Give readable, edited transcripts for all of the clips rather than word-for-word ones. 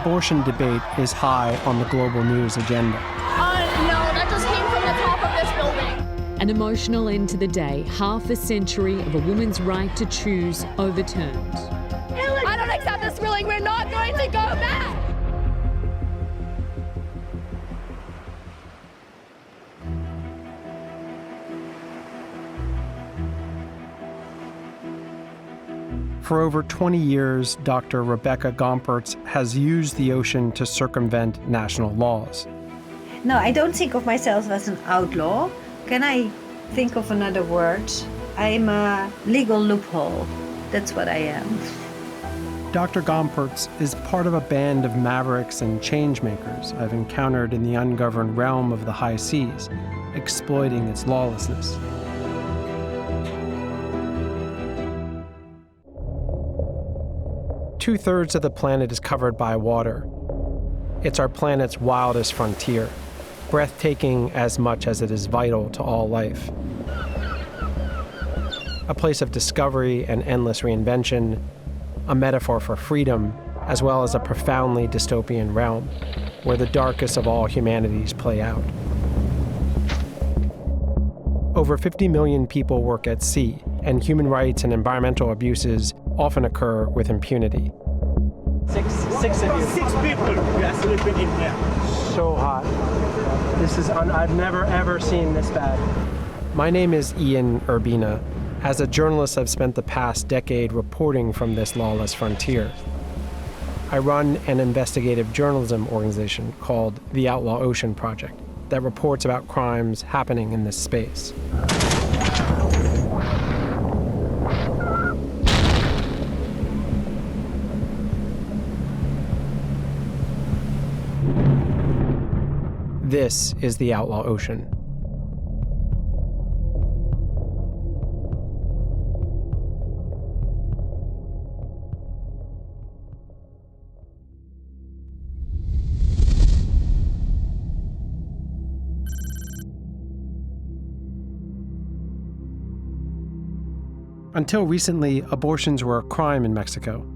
abortion debate is high on the global news agenda. No, that just came from the top of this building. An emotional end to the day, half a century of a woman's right to choose overturned. I don't accept this ruling. We're not going to go back. For over 20 years, Dr. Rebecca Gomperts has used the ocean to circumvent national laws. No, I don't think of myself as an outlaw. Can I think of another word? I'm a legal loophole. That's what I am. Dr. Gomperts is part of a band of mavericks and changemakers I've encountered in the ungoverned realm of the high seas, exploiting its lawlessness. Two-thirds of the planet is covered by water. It's our planet's wildest frontier, breathtaking as much as it is vital to all life. A place of discovery and endless reinvention, a metaphor for freedom, as well as a profoundly dystopian realm where the darkest of all humanities play out. Over 50 million people work at sea, and human rights and environmental abuses often occur with impunity. Six of you. 6 people we are sleeping in here. So hot. I've never ever seen this bad. My name is Ian Urbina. As a journalist, I've spent the past decade reporting from this lawless frontier. I run an investigative journalism organization called the Outlaw Ocean Project that reports about crimes happening in this space. This is the Outlaw Ocean. Until recently, abortions were a crime in Mexico.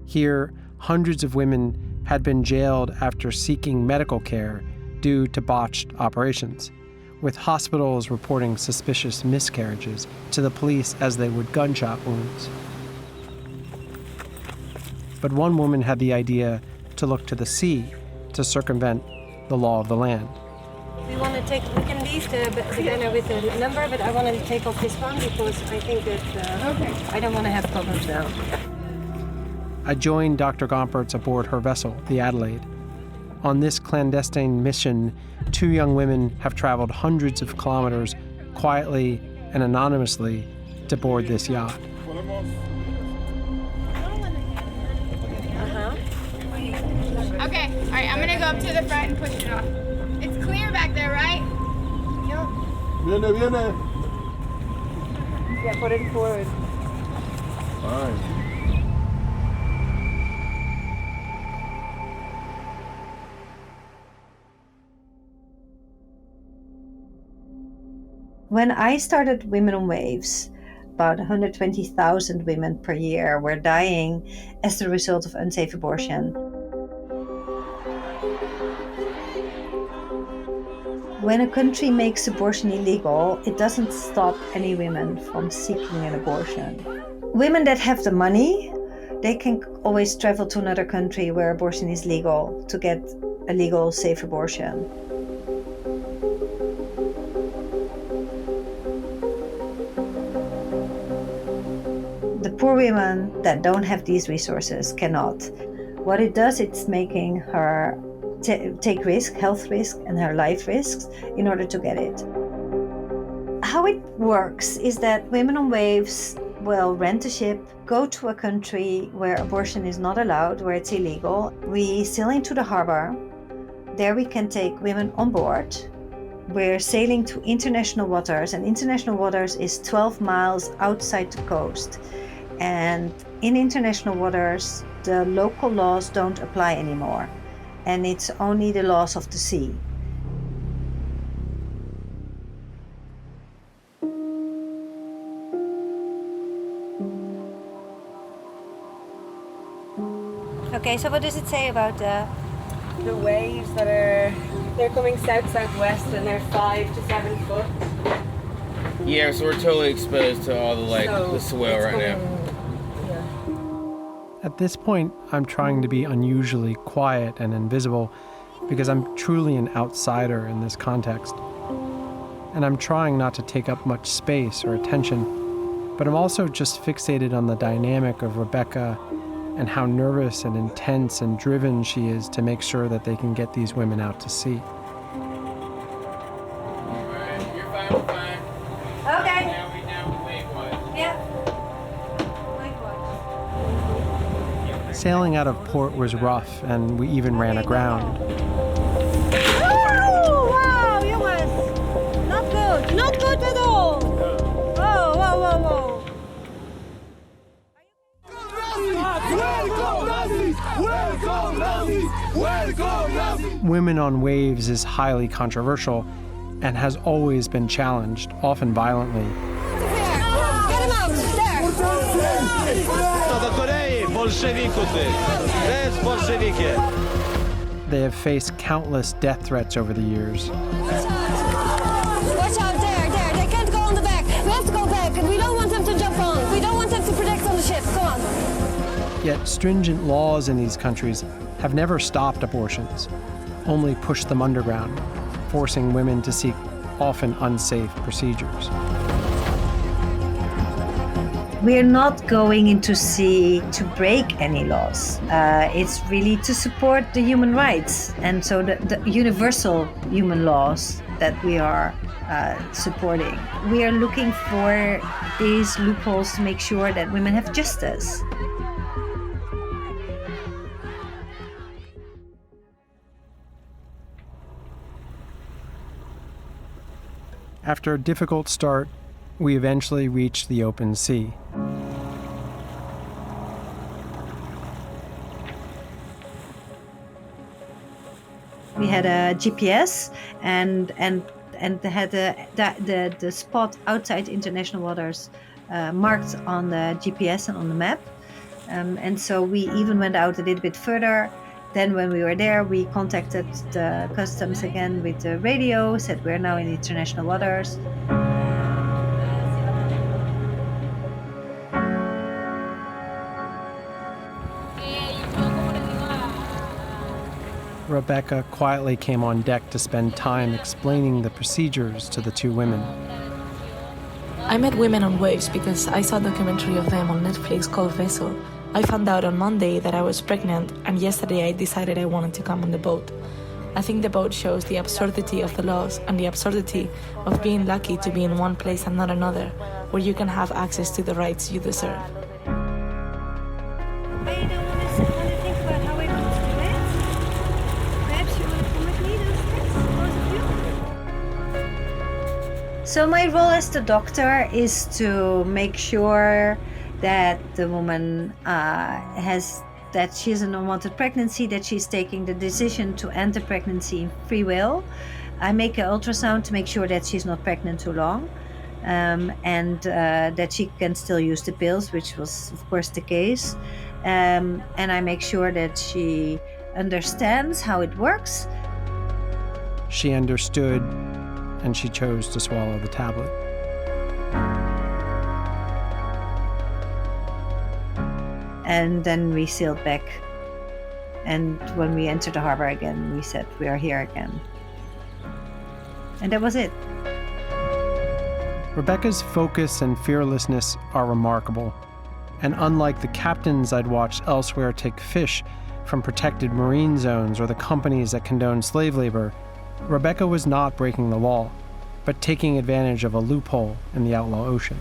Here, hundreds of women had been jailed after seeking medical care due to botched operations, with hospitals reporting suspicious miscarriages to the police as they would gunshot wounds. But one woman had the idea to look to the sea to circumvent the law of the land. We can leave the banner with the number, but I want to take off this one because I think that I don't want to have problems now. I joined Dr. Gomperts aboard her vessel, the Adelaide. On this clandestine mission, 2 young women have traveled hundreds of kilometers quietly and anonymously to board this yacht. Okay, all right, I'm gonna go up to the front and push it off. It's clear back there, right? Viene. Yeah, put it forward. Fine. When I started Women on Waves, about 120,000 women per year were dying as the result of unsafe abortion. When a country makes abortion illegal, it doesn't stop any women from seeking an abortion. Women that have the money, they can always travel to another country where abortion is legal to get a legal, safe abortion. The poor women that don't have these resources cannot. What it does, it's making her take risk, health risk, and her life risks in order to get it. How it works is that Women on Waves will rent a ship, go to a country where abortion is not allowed, where it's illegal. We sail into the harbor. There we can take women on board. We're sailing to international waters, and international waters is 12 miles outside the coast. And in international waters, the local laws don't apply anymore, and it's only the laws of the sea. Okay, so what does it say about The waves they're coming south-southwest and they're 5 to 7 foot. Yeah, so we're totally exposed to all the swell right now. At this point, I'm trying to be unusually quiet and invisible because I'm truly an outsider in this context. And I'm trying not to take up much space or attention, but I'm also just fixated on the dynamic of Rebecca and how nervous and intense and driven she is to make sure that they can get these women out to sea. Alright, you're fine, we're fine. Okay. Now we wave wide. Yeah. Sailing out of port was rough, and we even ran aground. Oh, wow, you was not good. Not good at all. Whoa, whoa, whoa, whoa. Women on waves is highly controversial and has always been challenged, often violently. Get him out. There. They have faced countless death threats over the years. Watch out, there. They can't go on the back. We have to go back, and we don't want them to jump on. We don't want them to protect on the ship. Come on. Yet stringent laws in these countries have never stopped abortions, only pushed them underground, forcing women to seek often unsafe procedures. We're not going into sea to break any laws. It's really to support the human rights, and so the universal human laws that we are supporting. We are looking for these loopholes to make sure that women have justice. After a difficult start, we eventually reached the open sea. We had a GPS and had the spot outside international waters marked on the GPS and on the map. And so we even went out a little bit further. Then when we were there, we contacted the customs again with the radio, said we're now in international waters. Rebecca quietly came on deck to spend time explaining the procedures to the two women. I met women on waves because I saw a documentary of them on Netflix called Vessel. I found out on Monday that I was pregnant, and yesterday I decided I wanted to come on the boat. I think the boat shows the absurdity of the laws and the absurdity of being lucky to be in one place and not another, where you can have access to the rights you deserve. I don't want to think about how we're going to do it. Perhaps you want to come with me those days, both of you? So my role as the doctor is to make sure that the woman that she has an unwanted pregnancy, that she's taking the decision to end the pregnancy in free will. I make an ultrasound to make sure that she's not pregnant too long, and that she can still use the pills, which was of course the case. And I make sure that she understands how it works. She understood, and she chose to swallow the tablet. And then we sailed back. And when we entered the harbor again, we said, we are here again. And that was it. Rebecca's focus and fearlessness are remarkable. And unlike the captains I'd watched elsewhere take fish from protected marine zones or the companies that condone slave labor, Rebecca was not breaking the law, but taking advantage of a loophole in the outlaw ocean.